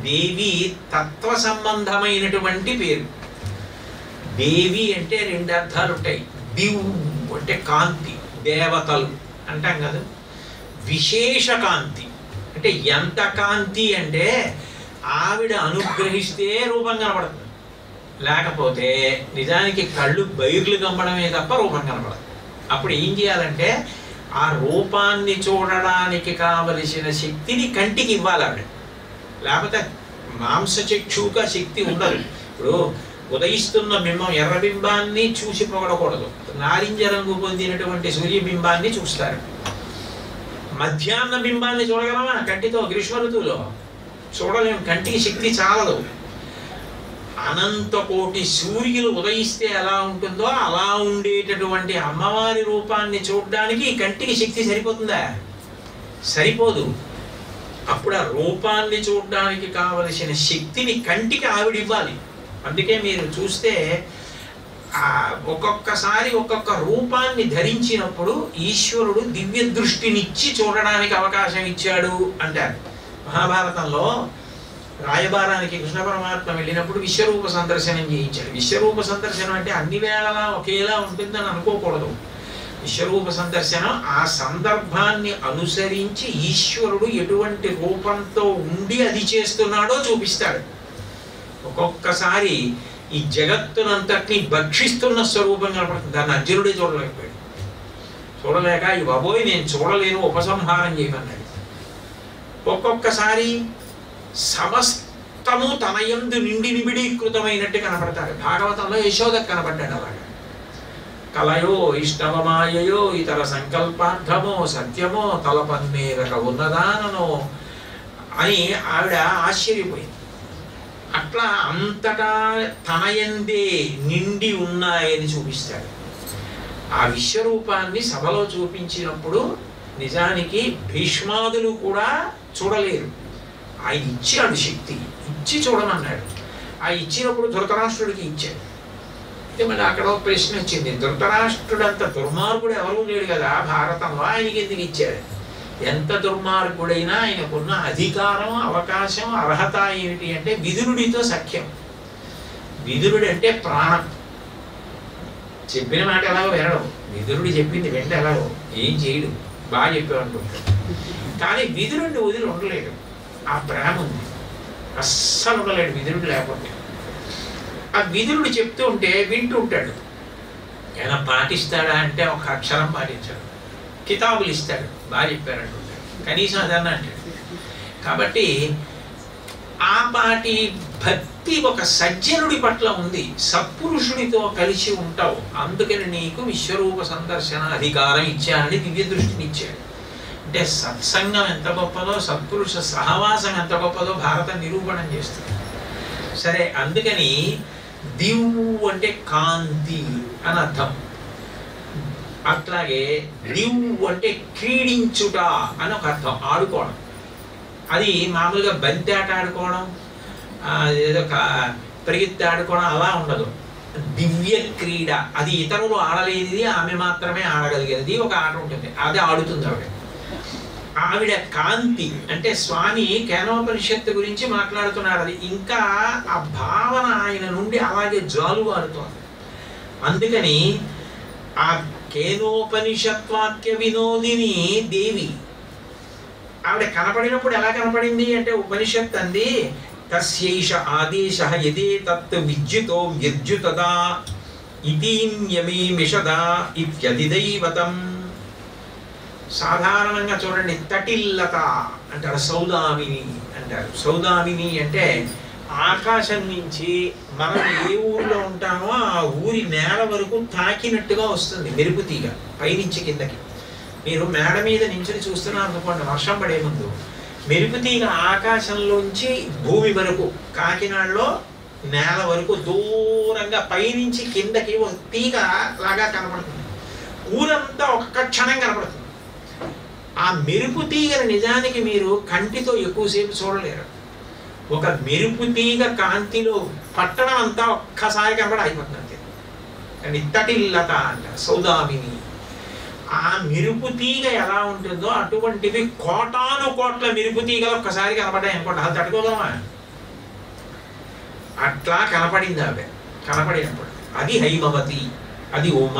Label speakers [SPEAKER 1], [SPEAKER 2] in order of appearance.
[SPEAKER 1] దేవి తత్వ సంబంధమైనటువంటి పేరు. దేవి అంటే రెండు అర్థాలు ఉంటాయి. దివ్ అంటే కాంతి, దేవతలు అంటాం కదా. విశేష కాంతి అంటే ఎంత కాంతి అంటే ఆవిడ అనుగ్రహిస్తే రూపం కనపడుతుంది, లేకపోతే నిజానికి కళ్ళు బైర్లు కమ్మడమే తప్ప రూపం కనపడదు. అప్పుడు ఏం చేయాలంటే ఆ రూపాన్ని చూడడానికి కావలసిన శక్తిని కంటికి ఇవ్వాలి ఆవిడ, లేకపోతే మాంసచక్షుగా శక్తి ఉండదు. ఇప్పుడు ఉదయిస్తున్న బింబం ఎర్రబింబాన్ని చూసి పొగడకూడదు, నారింజ రంగు పొందినటువంటి సూర్యబింబాన్ని చూస్తారు. మధ్యాహ్న బింబాన్ని చూడగలమా కంటితో? గ్రీష్మ ఋతువులో చూడలేము, కంటికి శక్తి చాలదు. అనంత కోటి సూర్యులు ఉదయిస్తే ఎలా ఉంటుందో అలా ఉండేటటువంటి అమ్మవారి రూపాన్ని చూడడానికి కంటికి శక్తి సరిపోతుందా? సరిపోదు. అప్పుడు ఆ రూపాన్ని చూడడానికి కావలసిన శక్తిని కంటికి ఆవిడ ఇవ్వాలి. అందుకే మీరు చూస్తే ఒక్కొక్కసారి ఒక్కొక్క రూపాన్ని ధరించినప్పుడు ఈశ్వరుడు దివ్య దృష్టినిచ్చి చూడడానికి అవకాశం ఇచ్చాడు అంటారు. మహాభారతంలో రాయబారానికి కృష్ణ పరమాత్మ వెళ్ళినప్పుడు విశ్వరూప సందర్శనం చేయించాడు. విశ్వరూప సందర్శనం అంటే అన్ని వేళలా ఒకేలా ఉంటుందని అనుకోకూడదు. విశ్వరూప సందర్శనం ఆ సందర్భాన్ని అనుసరించి ఈశ్వరుడు ఎటువంటి రూపంతో ఉండి అది చేస్తున్నాడో చూపిస్తాడు. ఒక్కొక్కసారి ఈ జగత్తునంతటిని భక్షిస్తున్న స్వరూపం కనపడుతుంది, దాన్ని అర్జునుడే చూడలేకపోయాడు. చూడలేక ఈ బాబోయ్ నేను చూడలేను, ఉపసంహారం చేయమన్నాడు. ఒక్కొక్కసారి సమస్తము తన యందు నిండి నిబిడీకృతమైనట్టు కనపడతాడు. భాగవతంలో యశోదకు కనపడ్డాడు అలాగా. కలయో ఇష్టవమాయయో ఇతర సంకల్పార్థమో సత్యమో తలపన్నేరక ఉన్నదాననో అని ఆవిడ ఆశ్చర్యపోయింది. అట్లా అంతటా తనయందే నిండి ఉన్నాయని చూపిస్తాడు. ఆ విశ్వరూపాన్ని సభలో చూపించినప్పుడు నిజానికి భీష్మాదులు కూడా చూడలేరు. ఆయన ఇచ్చాడు శక్తి, ఇచ్చి చూడమన్నాడు. ఆ ఇచ్చినప్పుడు ధృతరాష్ట్రుడికి ఇచ్చాడు. అయితే మళ్ళీ అక్కడ ఒక ప్రశ్న వచ్చింది, ధృతరాష్ట్రుడు అంత దుర్మార్గుడు ఎవరూ లేడు కదా భారతంలో, ఆయనకి ఎందుకు ఇచ్చాడు? ఎంత దుర్మార్గుడైనా ఆయనకున్న అధికారం, అవకాశం, అర్హత ఏమిటి అంటే విదురుడితో సఖ్యం. విదురుడు అంటే ప్రాణం. చెప్పిన మాట ఎలాగో వినడం, విదురుడు చెప్పింది వెంట ఎలాగో ఏం చేయడు, బాగా చెప్పామనుకుంటాడు. కానీ విదురుడిని వదిలి ఉండలేడు. ఆ ప్రేమ ఉంది, అస్సలు ఉండలేడు విదురుడు లేకపోతే. ఆ విదురుడు చెప్తూ ఉంటే వింటూ ఉంటాడు. ఏమైనా పాటిస్తాడా అంటే ఒక అక్షరం పాటించాడు. కితాబులు ఇస్తాడు, బాగా చెప్పారంటుంటాడు, కనీసం అదన్నా అంటాడు. కాబట్టి ఆ పాటి భక్తి ఒక సజ్జనుడి పట్ల ఉంది, సత్పురుషుడితో కలిసి ఉంటావు, అందుకని నీకు విశ్వరూప సందర్శన అధికారం ఇచ్చానని దివ్య దృష్టిని ఇచ్చాడు. అంటే సత్సంగం ఎంత గొప్పదో, సత్పురుష సహవాసం ఎంత గొప్పదో భారతం నిరూపణం చేస్తుంది. సరే, అందుకని దివ్వు అంటే కాంతి అని అర్థం. అట్లాగే దివ్వు అంటే క్రీడించుట అని ఒక అర్థం, ఆడుకోవడం. అది మామూలుగా బంతి ఆట ఆడుకోవడం, ఏదో పరిగెత్తి ఆడుకోవడం అలా ఉండదు. దివ్య క్రీడ, అది ఇతరులు ఆడలేనిది, ఆమె మాత్రమే ఆడగలిగేది ఒక ఆట ఉంటుంది, అది ఆడుతుంది ఆవిడ. ఆవిడ కాంతి అంటే స్వామి కేనోపనిషత్తు గురించి మాట్లాడుతున్నారు. అది ఇంకా ఆ భావన ఆయన నుండి అలాగే జాలువారుతోంది. అందుకని ఆ కేనోపనిషత్వాక్య వినోదిని దేవి ఆవిడ కనపడినప్పుడు ఎలా కనపడింది అంటే ఉపనిషత్ అంది, తస్యైష ఆదేశ యదే తత్ విద్యుతో విద్యుతదా ఇతీమ్యమీ మిషదా ఇత్యదిదైవతం. సాధారణంగా చూడండి, తటిల్లత అంటారు, సౌదామిని అంటారు. సౌదామిని అంటే ఆకాశం నుంచి మనం ఏ ఊరిలో ఉంటామో ఆ ఊరి నేల వరకు తాకినట్టుగా వస్తుంది మెరుపు తీగ పైనుంచి కిందకి. మీరు మేడ మీద నించుని చూస్తున్నారు అనుకోండి, వర్షం పడే ముందు మెరుపు తీగ ఆకాశంలోంచి భూమి వరకు, కాకినాడలో నేల వరకు దూరంగా పైనుంచి కిందకి ఒక తీగ లాగా కనపడుతుంది. ఊరంతా ఒక్క క్షణం కనపడుతుంది. ఆ మెరుపు తీగని నిజానికి మీరు కంటితో ఎక్కువసేపు చూడలేరు. ఒక మెరుపు తీగ కాంతిలో పట్టణం అంతా ఒక్కసారి కనపడి అయిపోతుంది అంతే. కానీ తటిల్లత అంటారు, సౌదామిని. ఆ మెరుపు తీగ ఎలా ఉంటుందో అటువంటివి కోటాను కోట్ల మెరుపు తీగలు ఒక్కసారి కనపడ్డాయి అనుకోండి, అది తట్టుకోగలమా? అట్లా కనపడింది ఆవిడ. కనపడినప్పుడు అది హైమవతి, అది ఉమ.